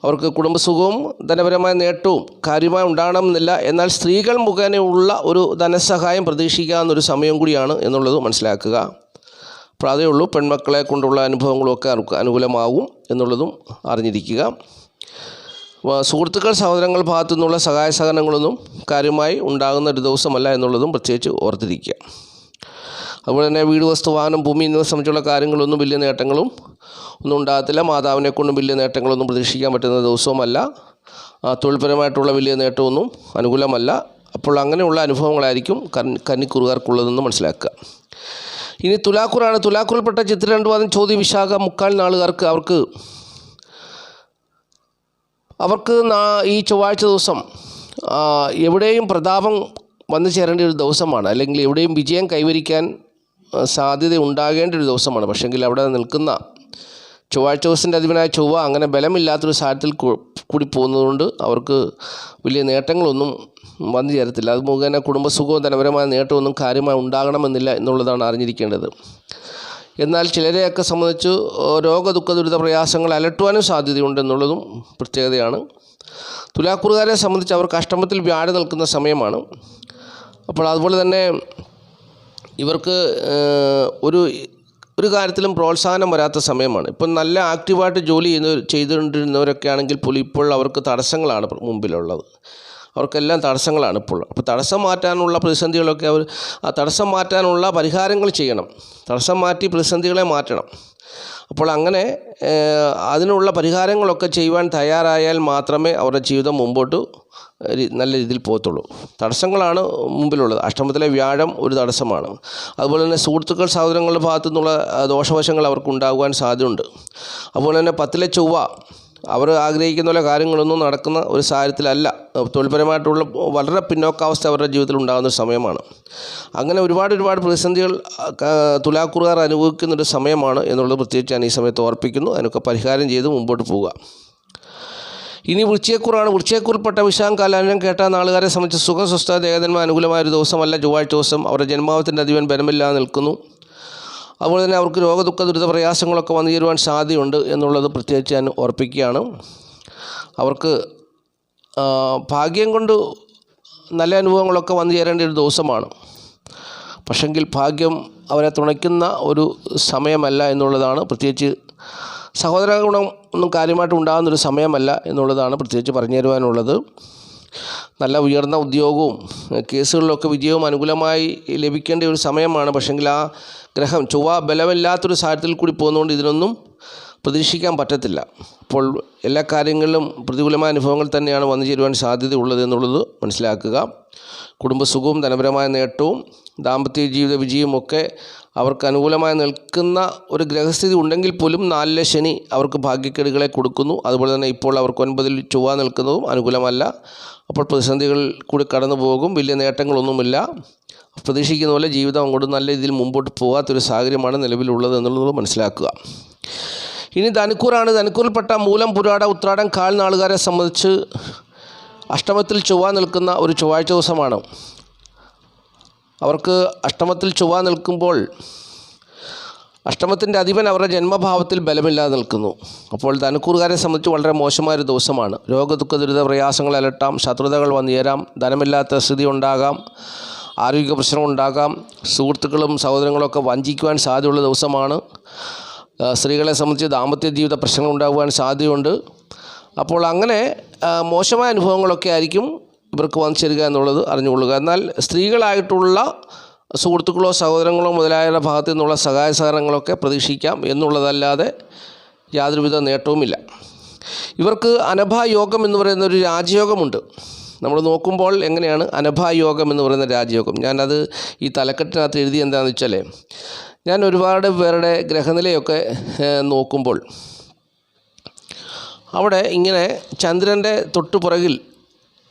അവർക്ക് കുടുംബസുഖവും ധനപരമായ നേട്ടവും കാര്യമായി ഉണ്ടാകണമെന്നില്ല. എന്നാൽ സ്ത്രീകൾ മുഖേനയുള്ള ഒരു ധനസഹായം പ്രതീക്ഷിക്കാവുന്നൊരു സമയം കൂടിയാണ് എന്നുള്ളത് മനസ്സിലാക്കുക. അപ്പോൾ അതേ ഉള്ളൂ. പെൺമക്കളെ കൊണ്ടുള്ള അനുഭവങ്ങളൊക്കെ അനുകൂലമാകും എന്നുള്ളതും അറിഞ്ഞിരിക്കുക. സുഹൃത്തുക്കൾ, സഹോദരങ്ങൾ ഭാഗത്തു നിന്നുള്ള സഹായ സഹകരണങ്ങളൊന്നും കാര്യമായി ഉണ്ടാകുന്ന ഒരു ദിവസമല്ല എന്നുള്ളതും പ്രത്യേകിച്ച് ഓർത്തിരിക്കുക. അതുപോലെ തന്നെ വീട്, വസ്തു, വാഹനം, ഭൂമി എന്നിവ സംബന്ധിച്ചുള്ള കാര്യങ്ങളൊന്നും വലിയ നേട്ടങ്ങളും ഒന്നും ഉണ്ടാകത്തില്ല. മാതാവിനെ കൊണ്ടും വലിയ നേട്ടങ്ങളൊന്നും പ്രതീക്ഷിക്കാൻ പറ്റുന്ന ദിവസവുമല്ല. തൊഴിൽപരമായിട്ടുള്ള വലിയ നേട്ടമൊന്നും അനുകൂലമല്ല. അപ്പോൾ അങ്ങനെയുള്ള അനുഭവങ്ങളായിരിക്കും കന്നിക്കൂറുകാർക്കുള്ളതെന്ന് മനസ്സിലാക്കുക. ഇനി തുലാക്കൂറാണ്. തുലാക്കൂറിൽപ്പെട്ട ചിത്ര, 2 പാദം, ചോതി, വിശാഖ, മുക്കാൽ നാളുകാർക്ക് അവർക്ക് ഈ ചൊവ്വാഴ്ച ദിവസം എവിടെയും പ്രതാപം വന്നു ചേരേണ്ട ഒരു ദിവസമാണ്. അല്ലെങ്കിൽ എവിടെയും വിജയം കൈവരിക്കാൻ സാധ്യത ഉണ്ടാകേണ്ട ഒരു ദിവസമാണ്. പക്ഷേങ്കിൽ അവിടെ നിൽക്കുന്ന ചൊവ്വാഴ്ച ദിവസത്തിൻ്റെ അധിപനായ ചൊവ്വ അങ്ങനെ ബലമില്ലാത്തൊരു സാഹചര്യത്തിൽ കൂടി പോകുന്നതുകൊണ്ട് അവർക്ക് വലിയ നേട്ടങ്ങളൊന്നും വന്നു ചേരത്തില്ല. അത് മുഖേന കുടുംബസുഖവും ധനപരമായ നേട്ടമൊന്നും കാര്യമായി ഉണ്ടാകണമെന്നില്ല എന്നുള്ളതാണ് അറിഞ്ഞിരിക്കേണ്ടത്. എന്നാൽ ചിലരെയൊക്കെ സംബന്ധിച്ച് രോഗദുഃഖ ദുരിത പ്രയാസങ്ങൾ അലട്ടുവാനും സാധ്യതയുണ്ടെന്നുള്ളതും പ്രത്യേകതയാണ്. തുലാക്കൂറുകാരെ സംബന്ധിച്ച് അവർക്ക് അഷ്ടമത്തിൽ വ്യാഴം നിൽക്കുന്ന സമയമാണ്. അപ്പോൾ അതുപോലെ തന്നെ ഇവർക്ക് ഒരു കാര്യത്തിലും പ്രോത്സാഹനം വരാത്ത സമയമാണ്. ഇപ്പം നല്ല ആക്റ്റീവായിട്ട് ജോലി ചെയ്തുകൊണ്ടിരുന്നവരൊക്കെ ആണെങ്കിൽ പോലും ഇപ്പോൾ അവർക്ക് തടസ്സങ്ങളാണ് മുമ്പിലുള്ളത്. അവർക്കെല്ലാം തടസ്സങ്ങളാണ് ഇപ്പോൾ. അപ്പോൾ തടസ്സം മാറ്റാനുള്ള പ്രതിസന്ധികളൊക്കെ ആ തടസ്സം മാറ്റാനുള്ള പരിഹാരങ്ങൾ ചെയ്യണം. തടസ്സം മാറ്റി പ്രതിസന്ധികളെ മാറ്റണം. അപ്പോൾ അങ്ങനെ അതിനുള്ള പരിഹാരങ്ങളൊക്കെ ചെയ്യുവാൻ തയ്യാറായാൽ മാത്രമേ അവരുടെ ജീവിതം മുമ്പോട്ട് നല്ല രീതിയിൽ പോകത്തുള്ളൂ. തടസ്സങ്ങളാണ് മുമ്പിലുള്ളത്. അഷ്ടമത്തിലെ വ്യാഴം ഒരു തടസ്സമാണ്. അതുപോലെ തന്നെ സുഹൃത്തുക്കൾ, സഹോദരങ്ങളുടെ ഭാഗത്തു നിന്നുള്ള ദോഷവശങ്ങൾ അവർക്ക് ഉണ്ടാകുവാൻ സാധ്യതയുണ്ട്. അതുപോലെ തന്നെ 10-ലെ ചൊവ്വ അവർ ആഗ്രഹിക്കുന്ന പോലെ കാര്യങ്ങളൊന്നും നടക്കുന്ന ഒരു സാഹചര്യത്തിലല്ല. തൊഴിൽപരമായിട്ടുള്ള വളരെ പിന്നോക്കാവസ്ഥ അവരുടെ ജീവിതത്തിൽ ഉണ്ടാകുന്ന ഒരു സമയമാണ്. അങ്ങനെ ഒരുപാട് പ്രതിസന്ധികൾ തുലാക്കൂറുകാർ അനുഭവിക്കുന്നൊരു സമയമാണ് എന്നുള്ളത് പ്രത്യേകിച്ച് ഞാൻ ഈ സമയത്ത് ഓർപ്പിക്കുന്നു. അതിനൊക്കെ പരിഹാരം ചെയ്ത് മുമ്പോട്ട് പോവുക. ഇനി വൃശ്ചികക്കൂറാണ്. വൃശ്ചികക്കൂറിൽപ്പെട്ട വിശാഖം കേട്ട നാളുകാരെ സംബന്ധിച്ച് സുഖം, സ്വസ്ഥത, ഏകന്മാർ അനുകൂലമായൊരു ദിവസമല്ല ചൊവ്വാഴ്ച ദിവസം. അവരുടെ ജന്മാവത്തിൻ്റെ അധിപൻ ബലമില്ലാതെ നിൽക്കുന്നു. അതുപോലെ തന്നെ അവർക്ക് രോഗദുഃഖ ദുരിത പ്രയാസങ്ങളൊക്കെ വന്നു ചേരുവാൻ സാധ്യതയുണ്ട് എന്നുള്ളത് പ്രത്യേകിച്ച് ഞാൻ ഓർപ്പിക്കുകയാണ്. അവർക്ക് ഭാഗ്യം കൊണ്ട് നല്ല അനുഭവങ്ങളൊക്കെ വന്നു ചേരേണ്ട ഒരു ദിവസമാണ്. പക്ഷെങ്കിൽ ഭാഗ്യം അവരെ തുണയ്ക്കുന്ന ഒരു സമയമല്ല എന്നുള്ളതാണ്. പ്രത്യേകിച്ച് സഹോദര ഗുണം ഒന്നും കാര്യമായിട്ട് ഉണ്ടാകുന്നൊരു സമയമല്ല എന്നുള്ളതാണ് പ്രത്യേകിച്ച് പറഞ്ഞു തരുവാനുള്ളത്. നല്ല ഉയർന്ന ഉദ്യോഗവും കേസുകളിലൊക്കെ വിജയവും അനുകൂലമായി ലഭിക്കേണ്ട ഒരു സമയമാണ്. പക്ഷെങ്കിൽ ആ ഗ്രഹം ചൊവ്വ ബലമില്ലാത്തൊരു സാഹചര്യത്തിൽ കൂടി പോകുന്നതുകൊണ്ട് ഇതിനൊന്നും പ്രതീക്ഷിക്കാൻ പറ്റത്തില്ല. അപ്പോൾ എല്ലാ കാര്യങ്ങളിലും പ്രതികൂലമായ അനുഭവങ്ങൾ തന്നെയാണ് വന്നു ചേരുവാൻ സാധ്യതയുള്ളത് എന്നുള്ളത് മനസ്സിലാക്കുക. കുടുംബസുഖവും ധനപരമായ നേട്ടവും ദാമ്പത്യ ജീവിത വിജയവും ഒക്കെ അവർക്ക് അനുകൂലമായി നിൽക്കുന്ന ഒരു ഗ്രഹസ്ഥിതി ഉണ്ടെങ്കിൽ പോലും 4-ലെ ശനി അവർക്ക് ഭാഗ്യക്കേടുകളെ കൊടുക്കുന്നു. അതുപോലെ തന്നെ ഇപ്പോൾ അവർക്ക് 9-ൽ ചൊവ്വ നിൽക്കുന്നതും അനുകൂലമല്ല. അപ്പോൾ പ്രതിസന്ധികൾ കൂടി കടന്നു പോകും. വലിയ നേട്ടങ്ങളൊന്നുമില്ല. പ്രതീക്ഷിക്കുന്ന പോലെ ജീവിതം അങ്ങോട്ട് നല്ല രീതിയിൽ മുമ്പോട്ട് പോകാത്തൊരു സാഹചര്യമാണ് നിലവിലുള്ളത് എന്നുള്ളത് മനസ്സിലാക്കുക. ഇനി ധനുക്കൂറാണ്. ധനുക്കൂറിൽപ്പെട്ട മൂലം, പുരാട, ഉത്രാടം, കാൽ നാളുകാരെ സംബന്ധിച്ച് അഷ്ടമത്തിൽ ചൊവ്വ നിൽക്കുന്ന ഒരു ചൊവ്വാഴ്ച ദിവസമാണ്. അവർക്ക് അഷ്ടമത്തിൽ ചൊവ്വ നിൽക്കുമ്പോൾ അഷ്ടമത്തിൻ്റെ അധിപൻ അവരുടെ ജന്മഭാവത്തിൽ ബലമില്ലാതെ നിൽക്കുന്നു. അപ്പോൾ ധനുക്കൂറുകാരെ സംബന്ധിച്ച് വളരെ മോശമായൊരു ദിവസമാണ്. രോഗദുഃഖ ദുരിത പ്രയാസങ്ങൾ അലട്ടാം, ശത്രുതകൾ വന്നുയരാം, ധനമില്ലാത്ത സ്ഥിതി ഉണ്ടാകാം, ആരോഗ്യ പ്രശ്നം ഉണ്ടാകാം, സുഹൃത്തുക്കളും സഹോദരങ്ങളൊക്കെ വഞ്ചിക്കുവാൻ സാധ്യതയുള്ള ദിവസമാണ്. സ്ത്രീകളെ സംബന്ധിച്ച് ദാമ്പത്യ ജീവിത പ്രശ്നങ്ങൾ ഉണ്ടാകുവാൻ സാധ്യതയുണ്ട്. അപ്പോൾ അങ്ങനെ മോശമായ അനുഭവങ്ങളൊക്കെ ആയിരിക്കും ഇവർക്ക് വന്നു ചേരുക എന്നുള്ളത് അറിഞ്ഞുകൊള്ളുക. എന്നാൽ സ്ത്രീകളായിട്ടുള്ള സുഹൃത്തുക്കളോ സഹോദരങ്ങളോ മുതലായവരുടെ ഭാഗത്തു നിന്നുള്ള സഹായ സഹകരണങ്ങളൊക്കെ പ്രതീക്ഷിക്കാം എന്നുള്ളതല്ലാതെ യാതൊരുവിധ നേട്ടവുമില്ല. ഇവർക്ക് അനഭായോഗം എന്ന് പറയുന്നൊരു രാജയോഗമുണ്ട്. നമ്മൾ നോക്കുമ്പോൾ എങ്ങനെയാണ് അനഭായോഗം എന്ന് പറയുന്ന രാജയോഗം, ഞാനത് ഈ തലക്കെട്ടിനകത്ത് എഴുതി എന്താണെന്ന് വെച്ചാൽ, ഞാൻ ഒരുപാട് പേരുടെ ഗ്രഹനിലയൊക്കെ നോക്കുമ്പോൾ അവിടെ ഇങ്ങനെ ചന്ദ്രൻ്റെ തൊട്ടുപുറകിൽ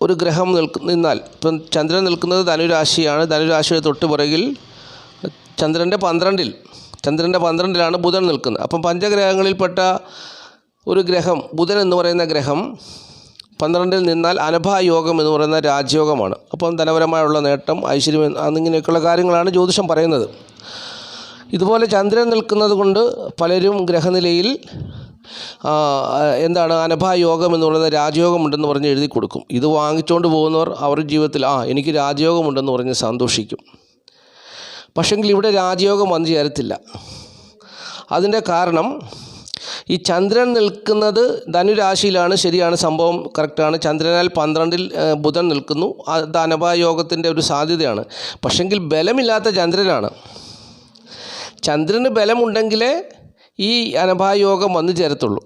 ഒരു ഗ്രഹം നിന്നാൽ, ഇപ്പം ചന്ദ്രൻ നിൽക്കുന്നത് ധനുരാശിയാണ്. ധനുരാശിയുടെ തൊട്ടുപുറകിൽ ചന്ദ്രൻ്റെ 12ലാണ് ബുധൻ നിൽക്കുന്നത്. അപ്പം പഞ്ചഗ്രഹങ്ങളിൽപ്പെട്ട ഒരു ഗ്രഹം, ബുധൻ എന്ന് പറയുന്ന ഗ്രഹം 12ൽ നിന്നാൽ അനഭായോഗം എന്ന് പറയുന്ന രാജയോഗമാണ്. അപ്പം ധനപരമായുള്ള നേട്ടം, ഐശ്വര്യം എന്നിങ്ങനെയൊക്കെയുള്ള കാര്യങ്ങളാണ് ജ്യോതിഷം പറയുന്നത്. ഇതുപോലെ ചന്ദ്രൻ നിൽക്കുന്നത് കൊണ്ട് പലരും ഗ്രഹനിലയിൽ അനഭായോഗം എന്ന് പറയുന്ന രാജയോഗമുണ്ടെന്ന് പറഞ്ഞ് എഴുതി കൊടുക്കും. ഇത് വാങ്ങിച്ചുകൊണ്ട് പോകുന്നവർ അവരുടെ ജീവിതത്തിൽ എനിക്ക് രാജയോഗമുണ്ടെന്ന് പറഞ്ഞ് സന്തോഷിക്കും. പക്ഷെങ്കിൽ ഇവിടെ രാജയോഗം വന്നു ചേരത്തില്ല. അതിൻ്റെ കാരണം ഈ ചന്ദ്രൻ നിൽക്കുന്നത് ധനുരാശിയിലാണ്, ശരിയാണ്, സംഭവം കറക്റ്റാണ്. ചന്ദ്രനാൽ 12ൽ ബുധൻ നിൽക്കുന്നു, അത് അനഭായോഗത്തിൻ്റെ ഒരു സാധ്യതയാണ്. പക്ഷെങ്കിൽ ബലമില്ലാത്ത ചന്ദ്രനാണ്. ചന്ദ്രന് ബലമുണ്ടെങ്കിലേ ഈ അനഭായോഗം വന്നു ചേരത്തുള്ളൂ.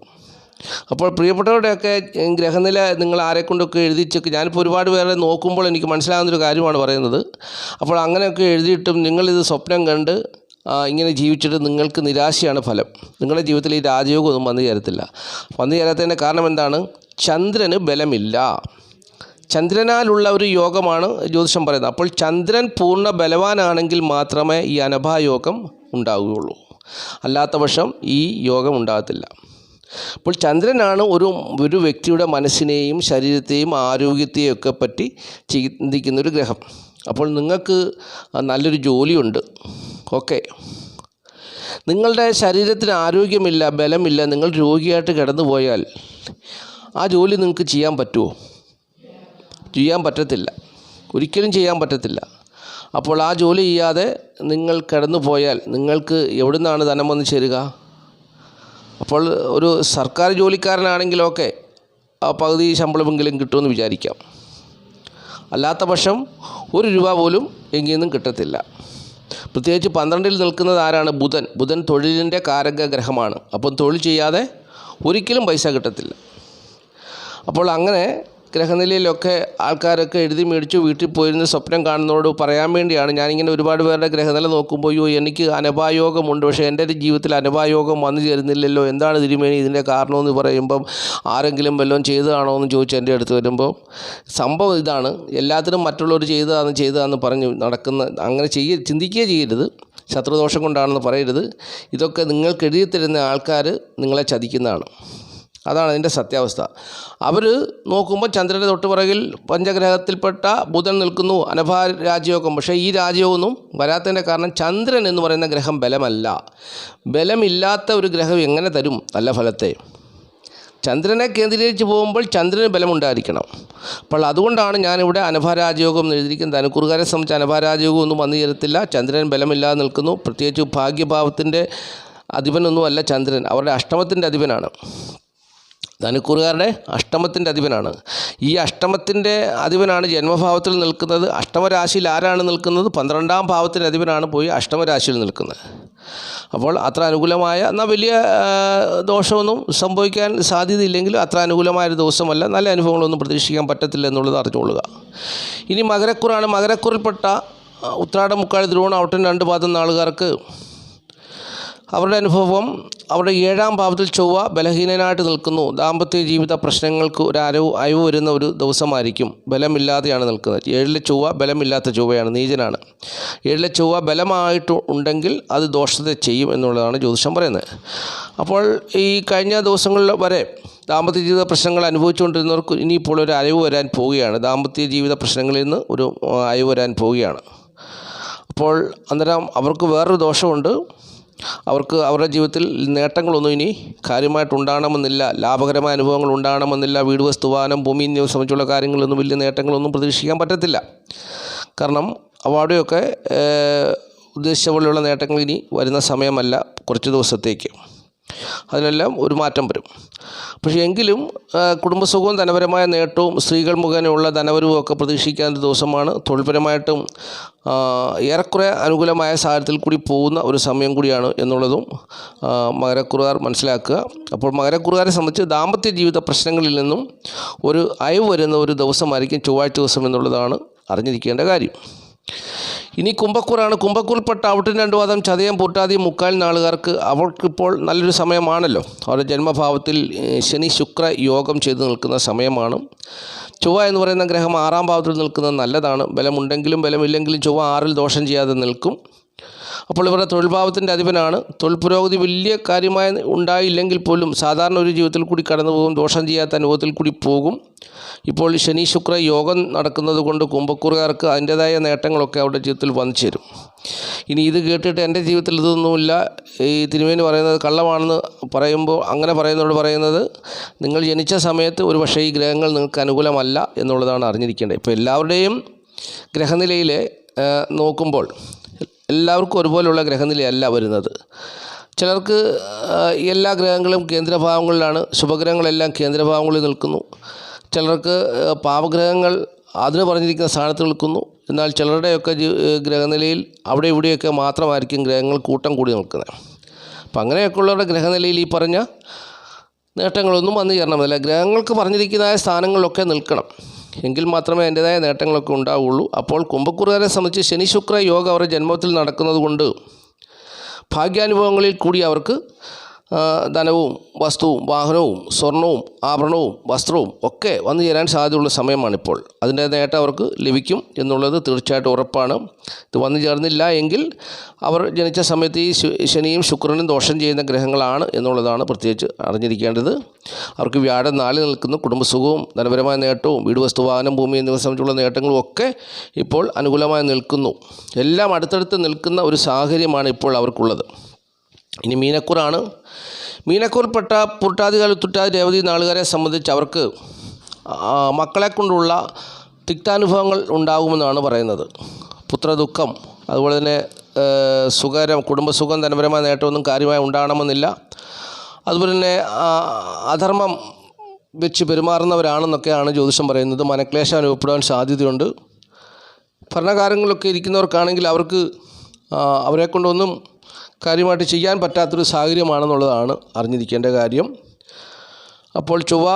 അപ്പോൾ പ്രിയപ്പെട്ടവരുടെയൊക്കെ ഗ്രഹനില നിങ്ങൾ ആരെക്കൊണ്ടൊക്കെ എഴുതിച്ചൊക്കെ, ഞാനിപ്പോൾ ഒരുപാട് പേരെ നോക്കുമ്പോൾ എനിക്ക് മനസ്സിലാകുന്നൊരു കാര്യമാണ് പറയുന്നത്. അപ്പോൾ അങ്ങനെയൊക്കെ എഴുതിയിട്ടും നിങ്ങളിത് സ്വപ്നം കണ്ട് ഇങ്ങനെ ജീവിച്ചിട്ട് നിങ്ങൾക്ക് നിരാശയാണ് ഫലം. നിങ്ങളുടെ ജീവിതത്തിൽ ഈ രാജയോഗമൊന്നും വന്നു ചേരത്തില്ല. വന്നു ചേരാത്തതിൻ്റെ കാരണം എന്താണ്? ചന്ദ്രന് ബലമില്ല. ചന്ദ്രനാലുള്ള ഒരു യോഗമാണ് ജ്യോതിഷം പറയുന്നത്. അപ്പോൾ ചന്ദ്രൻ പൂർണ്ണ ബലവാനാണെങ്കിൽ മാത്രമേ ഈ അനഭായോഗം ഉണ്ടാവുകയുള്ളൂ. അല്ലാത്ത പക്ഷം ഈ യോഗം ഉണ്ടാകത്തില്ല. അപ്പോൾ ചന്ദ്രനാണ് ഒരു വ്യക്തിയുടെ മനസ്സിനെയും ശരീരത്തെയും ആരോഗ്യത്തെയും ഒക്കെ പറ്റി ചിന്തിക്കുന്നൊരു ഗ്രഹം. അപ്പോൾ നിങ്ങൾക്ക് നല്ലൊരു ജോലിയുണ്ട്, ഓക്കെ. നിങ്ങളുടെ ശരീരത്തിന് ആരോഗ്യമില്ല, ബലമില്ല, നിങ്ങൾ രോഗിയായിട്ട് കിടന്നു പോയാൽ ആ ജോലി നിങ്ങൾക്ക് ചെയ്യാൻ പറ്റുമോ? ചെയ്യാൻ പറ്റത്തില്ല, ഒരിക്കലും ചെയ്യാൻ പറ്റത്തില്ല. അപ്പോൾ ആ ജോലി ചെയ്യാതെ നിങ്ങൾ കിടന്നു പോയാൽ നിങ്ങൾക്ക് എവിടെ നിന്നാണ് ധനം വന്ന് ചേരുക? അപ്പോൾ ഒരു സർക്കാർ ജോലിക്കാരനാണെങ്കിലൊക്കെ ആ പകുതി ശമ്പളമെങ്കിലും കിട്ടുമെന്ന് വിചാരിക്കാം. അല്ലാത്ത പക്ഷം 1 രൂപ പോലും എങ്കിൽ നിന്നും കിട്ടത്തില്ല. പ്രത്യേകിച്ച് 12ൽ നിൽക്കുന്നത് ആരാണ്? ബുധൻ തൊഴിലിൻ്റെ കാരക ഗ്രഹമാണ്. അപ്പം തൊഴിൽ ചെയ്യാതെ ഒരിക്കലും പൈസ കിട്ടത്തില്ല. അപ്പോൾ അങ്ങനെ ഗ്രഹനിലയിലൊക്കെ ആൾക്കാരൊക്കെ എഴുതി മേടിച്ചു വീട്ടിൽ പോയിരുന്ന് സ്വപ്നം കാണുന്നതോട് പറയാൻ വേണ്ടിയാണ് ഞാനിങ്ങനെ ഒരുപാട് പേരുടെ ഗ്രഹനില നോക്കുമ്പോൾ, എനിക്ക് അനഭായോഗമുണ്ട്, പക്ഷേ എൻ്റെ ജീവിതത്തിൽ അനഭായോഗം വന്നു ചേരുന്നില്ലല്ലോ, എന്താണ് തിരുമേനി ഇതിൻ്റെ കാരണമെന്ന് പറയുമ്പം, ആരെങ്കിലും വല്ലതും ചെയ്തതാണോ എന്ന് ചോദിച്ച് എൻ്റെ അടുത്ത് വരുമ്പോൾ സംഭവം ഇതാണ്. എല്ലാത്തിനും മറ്റുള്ളവർ ചെയ്തതാണെന്ന് പറഞ്ഞ് അങ്ങനെ ചിന്തിക്കുകയേ ചെയ്യരുത്. ശത്രുദോഷം കൊണ്ടാണെന്ന് പറയരുത്. ഇതൊക്കെ നിങ്ങൾക്ക് എഴുതി തരുന്ന ആൾക്കാർ നിങ്ങളെ ചതിക്കുന്നതാണ്. അതാണ് അതിൻ്റെ സത്യാവസ്ഥ. അവർ നോക്കുമ്പോൾ ചന്ദ്രൻ്റെ തൊട്ടുപിറകിൽ പഞ്ചഗ്രഹത്തിൽപ്പെട്ട ബുധൻ നിൽക്കുന്നു, അനഭാ രാജയോഗം. പക്ഷേ ഈ രാജയോഗമൊന്നും വരാത്തതിൻ്റെ കാരണം ചന്ദ്രൻ എന്ന് പറയുന്ന ഗ്രഹം ബലമല്ല. ബലമില്ലാത്ത ഒരു ഗ്രഹം എങ്ങനെ തരും നല്ല ഫലത്തെ? ചന്ദ്രനെ കേന്ദ്രീകരിച്ച് പോകുമ്പോൾ ചന്ദ്രന് ബലമുണ്ടായിരിക്കണം. അപ്പോൾ അതുകൊണ്ടാണ് ഞാനിവിടെ അനഭാരാജയോഗം എന്ന് എഴുതിയിരിക്കുന്നത്. ധനുക്കൂറുകാരെ സംബന്ധിച്ച് അനഭാരാജയോഗം ഒന്നും വന്നു ചേരത്തില്ല. ചന്ദ്രൻ ബലമില്ലാതെ നിൽക്കുന്നു. പ്രത്യേകിച്ച് ഭാഗ്യഭാവത്തിൻ്റെ അധിപനൊന്നുമല്ല ചന്ദ്രൻ, അവരുടെ അഷ്ടമത്തിൻ്റെ അധിപനാണ്. ധനുക്കൂറുകാരുടെ അഷ്ടമത്തിൻ്റെ അധിപനാണ്. ഈ അഷ്ടമത്തിൻ്റെ അധിപനാണ് ജന്മഭാവത്തിൽ നിൽക്കുന്നത്. അഷ്ടമരാശിയിൽ ആരാണ് നിൽക്കുന്നത്? 12ാം ഭാവത്തിൻ്റെ അധിപനാണ് പോയി അഷ്ടമരാശിയിൽ നിൽക്കുന്നത്. അപ്പോൾ അത്ര അനുകൂലമായ, എന്നാൽ വലിയ ദോഷമൊന്നും സംഭവിക്കാൻ സാധ്യതയില്ലെങ്കിലും അത്ര അനുകൂലമായൊരു ദിവസമല്ല. നല്ല അനുഭവങ്ങളൊന്നും പ്രതീക്ഷിക്കാൻ പറ്റത്തില്ല എന്നുള്ളത് അറിഞ്ഞുകൊള്ളുക. ഇനി മകരക്കൂറാണ്. മകരക്കൂറിൽപ്പെട്ട ഉത്രാടം, മുക്കാൽ, തിരുവോണം, ഔട്ടം 2 പാദം നാളുകാർക്ക് അവരുടെ അനുഭവം, അവരുടെ 7ാം ഭാവത്തിൽ ചൊവ്വ ബലഹീനനായിട്ട് നിൽക്കുന്നു. ദാമ്പത്യ ജീവിത പ്രശ്നങ്ങൾക്ക് ഒരു അയവ് വരുന്ന ഒരു ദിവസമായിരിക്കും. ബലമില്ലാതെയാണ് നിൽക്കുന്നത്. 7ലെ ചൊവ്വ ബലമില്ലാത്ത ചൊവ്വയാണ്, നീചനാണ്. 7ലെ ചൊവ്വ ബലമായിട്ട് ഉണ്ടെങ്കിൽ അത് ദോഷത്തെ ചെയ്യും എന്നുള്ളതാണ് ജ്യോതിഷം പറയുന്നത്. അപ്പോൾ ഈ കഴിഞ്ഞ ദിവസങ്ങളിൽ വരെ ദാമ്പത്യ ജീവിത പ്രശ്നങ്ങൾ അനുഭവിച്ചുകൊണ്ടിരുന്നവർക്ക് ഇനിയിപ്പോൾ ഒരു അയവ് വരാൻ പോവുകയാണ്. ദാമ്പത്യ ജീവിത പ്രശ്നങ്ങളിൽ നിന്ന് ഒരു അയവ് വരാൻ പോവുകയാണ്. അപ്പോൾ അന്നേരം അവർക്ക് വേറൊരു ദോഷമുണ്ട്. അവർക്ക് അവരുടെ ജീവിതത്തിൽ നേട്ടങ്ങളൊന്നും ഇനി കാര്യമായിട്ടുണ്ടാകണമെന്നില്ല, ലാഭകരമായ അനുഭവങ്ങൾ ഉണ്ടാകണമെന്നില്ല, വീട് വസ്തു വാഹനം ഭൂമി എന്നിവ സംബന്ധിച്ചുള്ള കാര്യങ്ങളൊന്നും വലിയ നേട്ടങ്ങളൊന്നും പ്രതീക്ഷിക്കാൻ പറ്റത്തില്ല. കാരണം അവിടെയൊക്കെ ഉദ്ദേശിച്ച പോലെയുള്ള നേട്ടങ്ങൾ ഇനി വരുന്ന സമയമല്ല, കുറച്ച് ദിവസത്തേക്ക്. അതിനെല്ലാം ഒരു മാറ്റം വരും. പക്ഷേ എങ്കിലും കുടുംബസുഖവും ധനപരമായ നേട്ടവും സ്ത്രീകൾ മുഖേനയുള്ള ധനവരവും ഒക്കെ പ്രതീക്ഷിക്കാവുന്ന ദിവസമാണ്. തൊഴിൽപരമായിട്ടും ഏറെക്കുറെ അനുകൂലമായ സാഹചര്യത്തിൽ കൂടി പോകുന്ന ഒരു സമയം കൂടിയാണ് എന്നുള്ളതും മകരക്കുറുകാർ മനസ്സിലാക്കുക. അപ്പോൾ മകരക്കുറുകാരെ സംബന്ധിച്ച് ദാമ്പത്യ ജീവിത പ്രശ്നങ്ങളിൽ നിന്നും ഒരു അയവ് വരുന്ന ഒരു ദിവസമായിരിക്കും ചൊവ്വാഴ്ച ദിവസം എന്നുള്ളതാണ് അറിഞ്ഞിരിക്കേണ്ട കാര്യം. ഇനി കുംഭക്കൂറാണ്. കുംഭക്കൂറിൽപ്പെട്ട ഔട്ടിൻ 2 പാദം ചതയം പൂട്ടാതി മുക്കാൽ നാളുകാർക്ക് അവർക്കിപ്പോൾ നല്ലൊരു സമയമാണല്ലോ. അവരുടെ ജന്മഭാവത്തിൽ ശനി ശുക്ര യോഗം ചെയ്തു നിൽക്കുന്ന സമയമാണ്. ചൊവ്വ എന്ന് പറയുന്ന ഗ്രഹം 6-ാം ഭാവത്തിൽ നിൽക്കുന്നത് നല്ലതാണ്. ബലമുണ്ടെങ്കിലും ബലമില്ലെങ്കിലും ചൊവ്വ 6-ൽ ദോഷം ചെയ്യാതെ നിൽക്കും. അപ്പോൾ ഇവരുടെ തൊഴിൽ ഭാവത്തിൻ്റെ അധിപനാണ്. തൊഴിൽ പുരോഗതി വലിയ കാര്യമായി ഉണ്ടായില്ലെങ്കിൽ പോലും സാധാരണ ഒരു ജീവിതത്തിൽ കൂടി കടന്നു പോകും, ദോഷം ചെയ്യാത്ത അനുഭവത്തിൽ കൂടി പോകും. ഇപ്പോൾ ശനി ശുക്ര യോഗം നടക്കുന്നത് കൊണ്ട് കുംഭക്കൂറുകാർക്ക് അതിൻ്റേതായ നേട്ടങ്ങളൊക്കെ അവരുടെ ജീവിതത്തിൽ വന്നു ചേരും. ഇനി ഇത് കേട്ടിട്ട് എൻ്റെ ജീവിതത്തിൽ ഇതൊന്നുമില്ല, ഈ തിരുമേനി പറയുന്നത് കള്ളമാണെന്ന് പറയുമ്പോൾ അങ്ങനെ പറയുന്നതോട് പറയുന്നത്, നിങ്ങൾ ജനിച്ച സമയത്ത് ഒരു പക്ഷേ ഈ ഗ്രഹങ്ങൾ നിങ്ങൾക്ക് അനുകൂലമല്ല എന്നുള്ളതാണ് അറിഞ്ഞിരിക്കേണ്ടത്. ഇപ്പോൾ എല്ലാവരുടെയും ഗ്രഹനിലയിൽ നോക്കുമ്പോൾ എല്ലാവർക്കും ഒരുപോലെയുള്ള ഗ്രഹനിലയല്ല വരുന്നത്. ചിലർക്ക് എല്ലാ ഗ്രഹങ്ങളും കേന്ദ്രഭാവങ്ങളിലാണ്, ശുഭഗ്രഹങ്ങളെല്ലാം കേന്ദ്രഭാവങ്ങളിൽ നിൽക്കുന്നു. ചിലർക്ക് പാവഗ്രഹങ്ങൾ അതിന് പറഞ്ഞിരിക്കുന്ന സ്ഥാനത്ത് നിൽക്കുന്നു. എന്നാൽ ചിലരുടെയൊക്കെ ഗ്രഹനിലയിൽ അവിടെ ഇവിടെയൊക്കെ മാത്രമായിരിക്കും ഗ്രഹങ്ങൾ കൂട്ടം കൂടി നിൽക്കുന്നത്. അപ്പം അങ്ങനെയൊക്കെയുള്ളവരുടെ ഗ്രഹനിലയിൽ ഈ പറഞ്ഞ നേട്ടങ്ങളൊന്നും വന്നു ചേരണമെന്നില്ല. ഗ്രഹങ്ങൾക്ക് പറഞ്ഞിരിക്കുന്നതായ സ്ഥാനങ്ങളിലൊക്കെ നിൽക്കണം, എങ്കിൽ മാത്രമേ അതിൻ്റേതായ നേട്ടങ്ങളൊക്കെ ഉണ്ടാവുകയുള്ളൂ. അപ്പോൾ കുംഭക്കൂറുകാരെ സംബന്ധിച്ച് ശനി ശുക്ര യോഗം അവരുടെ ജന്മത്തിൽ നടക്കുന്നത് കൊണ്ട് ഭാഗ്യാനുഭവങ്ങളിൽ കൂടി അവർക്ക് ധനവും വസ്തുവും വാഹനവും സ്വർണവും ആഭരണവും വസ്ത്രവും ഒക്കെ വന്നു ചേരാൻ സാധ്യതയുള്ള സമയമാണിപ്പോൾ. അതിൻ്റെ നേട്ടം അവർക്ക് ലഭിക്കും എന്നുള്ളത് തീർച്ചയായിട്ടും ഉറപ്പാണ്. ഇത് വന്നു ചേർന്നില്ല എങ്കിൽ അവർ ജനിച്ച സമയത്ത് ഈ ശനിയും ശുക്രനും ദോഷം ചെയ്യുന്ന ഗ്രഹങ്ങളാണ് എന്നുള്ളതാണ് പ്രത്യേകിച്ച് അറിഞ്ഞിരിക്കേണ്ടത്. അവർക്ക് വ്യാഴം 4 നിൽക്കുന്നു. കുടുംബസുഖവും ധനപരമായ നേട്ടവും വീട് വസ്തു വാഹനം ഭൂമി എന്നിവ സംബന്ധിച്ചുള്ള നേട്ടങ്ങളും ഒക്കെ ഇപ്പോൾ അനുകൂലമായി നിൽക്കുന്നു. എല്ലാം അടുത്തടുത്ത് നിൽക്കുന്ന ഒരു സാഹചര്യമാണ് ഇപ്പോൾ അവർക്കുള്ളത്. ഇനി മീനക്കൂറാണ്. മീനക്കൂറിൽപ്പെട്ട പുരുട്ടാതികാൽ ഉത്തുട്ടാതി രേവതി നാളുകാരെ സംബന്ധിച്ച് അവർക്ക് മക്കളെ കൊണ്ടുള്ള തിക്താനുഭവങ്ങൾ ഉണ്ടാകുമെന്നാണ് പറയുന്നത്. പുത്രദുഃഖം, അതുപോലെ തന്നെ സുഖകരം കുടുംബസുഖം ധനപരമായ നേട്ടമൊന്നും കാര്യമായി ഉണ്ടാകണമെന്നില്ല. അതുപോലെ തന്നെ അധർമ്മം വെച്ച് പെരുമാറുന്നവരാണെന്നൊക്കെയാണ് ജ്യോതിഷം പറയുന്നത്. മനക്ലേശം അനുഭവപ്പെടാൻ സാധ്യതയുണ്ട്. ഭരണകാര്യങ്ങളിലൊക്കെ ഇരിക്കുന്നവർക്കാണെങ്കിൽ അവർക്ക് അവരെ കൊണ്ടൊന്നും കാര്യമായിട്ട് ചെയ്യാൻ പറ്റാത്തൊരു സാഹചര്യമാണെന്നുള്ളതാണ് അറിഞ്ഞിരിക്കേണ്ട കാര്യം. അപ്പോൾ ചൊവ്വ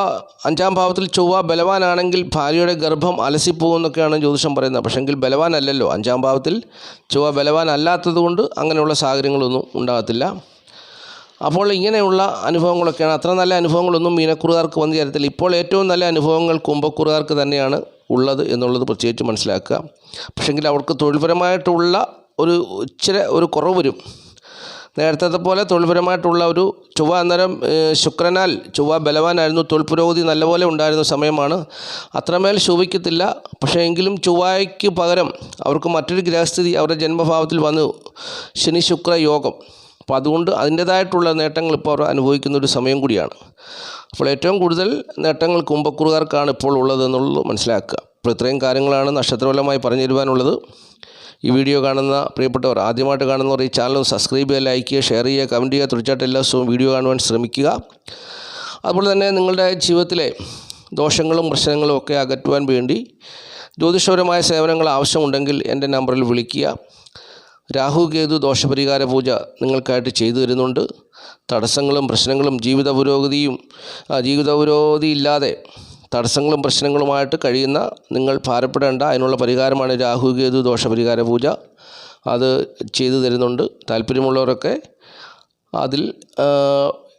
5-ാം ഭാവത്തിൽ ചൊവ്വ ബലവാനാണെങ്കിൽ ഭാര്യയുടെ ഗർഭം അലസിപ്പോകുമെന്നൊക്കെയാണ് ജ്യോതിഷം പറയുന്നത്. പക്ഷെങ്കിൽ ബലവാനല്ലല്ലോ. 5-ാം ഭാവത്തിൽ ചൊവ്വ ബലവാനല്ലാത്തത് കൊണ്ട് അങ്ങനെയുള്ള സാഹചര്യങ്ങളൊന്നും ഉണ്ടാകത്തില്ല. അപ്പോൾ ഇങ്ങനെയുള്ള അനുഭവങ്ങളൊക്കെയാണ്. അത്ര നല്ല അനുഭവങ്ങളൊന്നും മീനക്കൂറുകാർക്ക് വന്നു ചേരത്തില്ല. ഇപ്പോൾ ഏറ്റവും നല്ല അനുഭവങ്ങൾ കുംഭക്കൂറുകാർക്ക് തന്നെയാണ് ഉള്ളത് എന്നുള്ളത് പ്രത്യേകിച്ച് മനസ്സിലാക്കുക. പക്ഷെങ്കിൽ അവർക്ക് തൊഴിൽപരമായിട്ടുള്ള ഇച്ചിരി കുറവ് വരും. നേരത്തെ പോലെ തൊഴിൽപരമായിട്ടുള്ള ഒരു ചൊവ്വ അന്നേരം ശുക്രനാൽ ചൊവ്വ ബലവാനായിരുന്നു. തൊഴിൽ പുരോഗതി നല്ലപോലെ ഉണ്ടായിരുന്ന സമയമാണ്. അത്രമേൽ ശോഭിക്കത്തില്ല. പക്ഷേ എങ്കിലും ചൊവ്വയ്ക്ക് പകരം അവർക്ക് മറ്റൊരു ഗ്രഹസ്ഥിതി അവരുടെ ജന്മഭാവത്തിൽ വന്നു, ശനി ശുക്ര യോഗം. അപ്പോൾ അതുകൊണ്ട് അതിൻ്റേതായിട്ടുള്ള നേട്ടങ്ങൾ ഇപ്പോൾ അവർ അനുഭവിക്കുന്ന ഒരു സമയം കൂടിയാണ്. അപ്പോൾ ഏറ്റവും കൂടുതൽ നേട്ടങ്ങൾ കുംഭക്കൂറുകാർക്കാണ് ഇപ്പോൾ ഉള്ളതെന്നുള്ളത് മനസ്സിലാക്കുക. അപ്പോൾ ഇത്രയും കാര്യങ്ങളാണ് നക്ഷത്രഫലമായി പറഞ്ഞു തരുവാനുള്ളത്. ഈ വീഡിയോ കാണുന്ന പ്രിയപ്പെട്ടവർ, ആദ്യമായിട്ട് കാണുന്നവർ ഈ ചാനൽ സബ്സ്ക്രൈബ് ചെയ്യുക, ലൈക്ക് ചെയ്യുക, ഷെയർ ചെയ്യുക, കമൻറ്റ് ചെയ്യുക. തീർച്ചയായിട്ടും എല്ലാ ദിവസവും വീഡിയോ കാണുവാൻ ശ്രമിക്കുക. അതുപോലെ തന്നെ നിങ്ങളുടെ ജീവിതത്തിലെ ദോഷങ്ങളും പ്രശ്നങ്ങളും ഒക്കെ അകറ്റുവാൻ വേണ്ടി ജ്യോതിഷപരമായ സേവനങ്ങൾ ആവശ്യമുണ്ടെങ്കിൽ എൻ്റെ നമ്പറിൽ വിളിക്കുക. രാഹു കേതു ദോഷപരിഹാര പൂജ നിങ്ങൾക്കായിട്ട് ചെയ്തു തരുന്നുണ്ട്. തടസ്സങ്ങളും പ്രശ്നങ്ങളും ജീവിത പുരോഗതി ഇല്ലാതെ തടസ്സങ്ങളും പ്രശ്നങ്ങളുമായിട്ട് കഴിയുന്ന നിങ്ങൾ ഭാരപ്പെടേണ്ട. അതിനുള്ള പരിഹാരമാണ് രാഹു കേതു ദോഷപരിഹാര പൂജ. അത് ചെയ്തു തരുന്നുണ്ട്. താല്പര്യമുള്ളവരൊക്കെ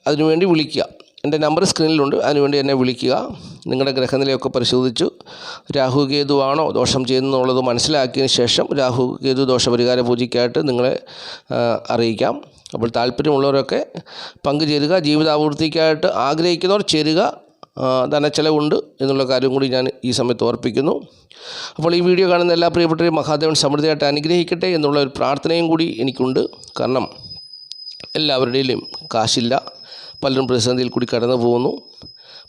അതിനുവേണ്ടി വിളിക്കുക. എൻ്റെ നമ്പർ സ്ക്രീനിലുണ്ട്, അതിനുവേണ്ടി എന്നെ വിളിക്കുക. നിങ്ങളുടെ ഗ്രഹനിലയൊക്കെ പരിശോധിച്ചു രാഹു കേതു ആണോ ദോഷം ചെയ്യുന്നുള്ളത് മനസ്സിലാക്കിയതിന് ശേഷം രാഹു കേതു ദോഷപരിഹാര പൂജയ്ക്കായിട്ട് നിങ്ങളെ അറിയിക്കാം. അപ്പോൾ താല്പര്യമുള്ളവരൊക്കെ പങ്കുചേരുക. ജീവിതാഭിവൃദ്ധിക്കായിട്ട് ആഗ്രഹിക്കുന്നവർ ചേരുക. ധനച്ചെലവുണ്ട് എന്നുള്ള കാര്യം കൂടി ഞാൻ ഈ സമയത്ത് ഓർപ്പിക്കുന്നു. അപ്പോൾ ഈ വീഡിയോ കാണുന്ന എല്ലാ പ്രിയപ്പെട്ടവരെയും മഹാദേവൻ സമൃദ്ധിയായിട്ട് അനുഗ്രഹിക്കട്ടെ എന്നുള്ള ഒരു പ്രാർത്ഥനയും കൂടി എനിക്കുണ്ട്. കാരണം എല്ലാവരുടെയും കാശില്ല, പലരും പ്രതിസന്ധിയിൽ കൂടി കടന്നു പോകുന്നു.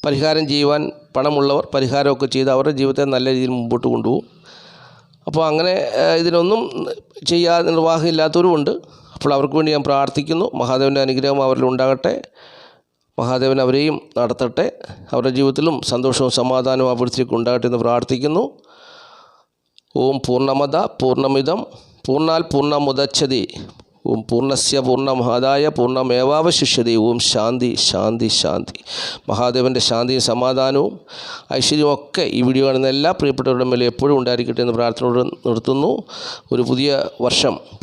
പരിഹാരം ചെയ്യുവാൻ പണമുള്ളവർ പരിഹാരമൊക്കെ ചെയ്ത് അവരുടെ ജീവിതത്തെ നല്ല രീതിയിൽ മുമ്പോട്ട് കൊണ്ടുപോകും. അപ്പോൾ അങ്ങനെ ഇതിനൊന്നും ചെയ്യാൻ നിർവാഹമില്ലാത്തവരുമുണ്ട്. അപ്പോൾ അവർക്ക് വേണ്ടി ഞാൻ പ്രാർത്ഥിക്കുന്നു. മഹാദേവൻ്റെ അനുഗ്രഹം അവരിൽ ഉണ്ടാകട്ടെ. മഹാദേവൻ അവരെയും നടത്തട്ടെ. അവരുടെ ജീവിതത്തിലും സന്തോഷവും സമാധാനവും അഭിവൃദ്ധിയൊക്കെ ഉണ്ടാകട്ടെ എന്ന് പ്രാർത്ഥിക്കുന്നു. ഓം പൂർണ്ണമദ പൂർണ്ണമിദം പൂർണ്ണാൽ പൂർണ്ണമുദച്ഛതി ഓം പൂർണ്ണസ്യ പൂർണ്ണമാദായ പൂർണ്ണമേവാവശിഷ്യതി. ഓം ശാന്തി ശാന്തി ശാന്തി. മഹാദേവൻ്റെ ശാന്തിയും സമാധാനവും ഐശ്വര്യവും ഒക്കെ ഈ വീഡിയോ കാണുന്ന എല്ലാ പ്രിയപ്പെട്ടവരുടെ മേലെ എപ്പോഴും ഉണ്ടായിരിക്കട്ടെ എന്ന് പ്രാർത്ഥനയോട് നിർത്തുന്നു. ഒരു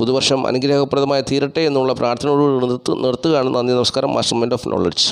പുതുവർഷം അനുഗ്രഹപ്രദമായി തീരട്ടെ എന്നുള്ള പ്രാർത്ഥനയോട് നിർത്തുകയാണ്. നന്ദി, നമസ്കാരം. Master mind of knowledge.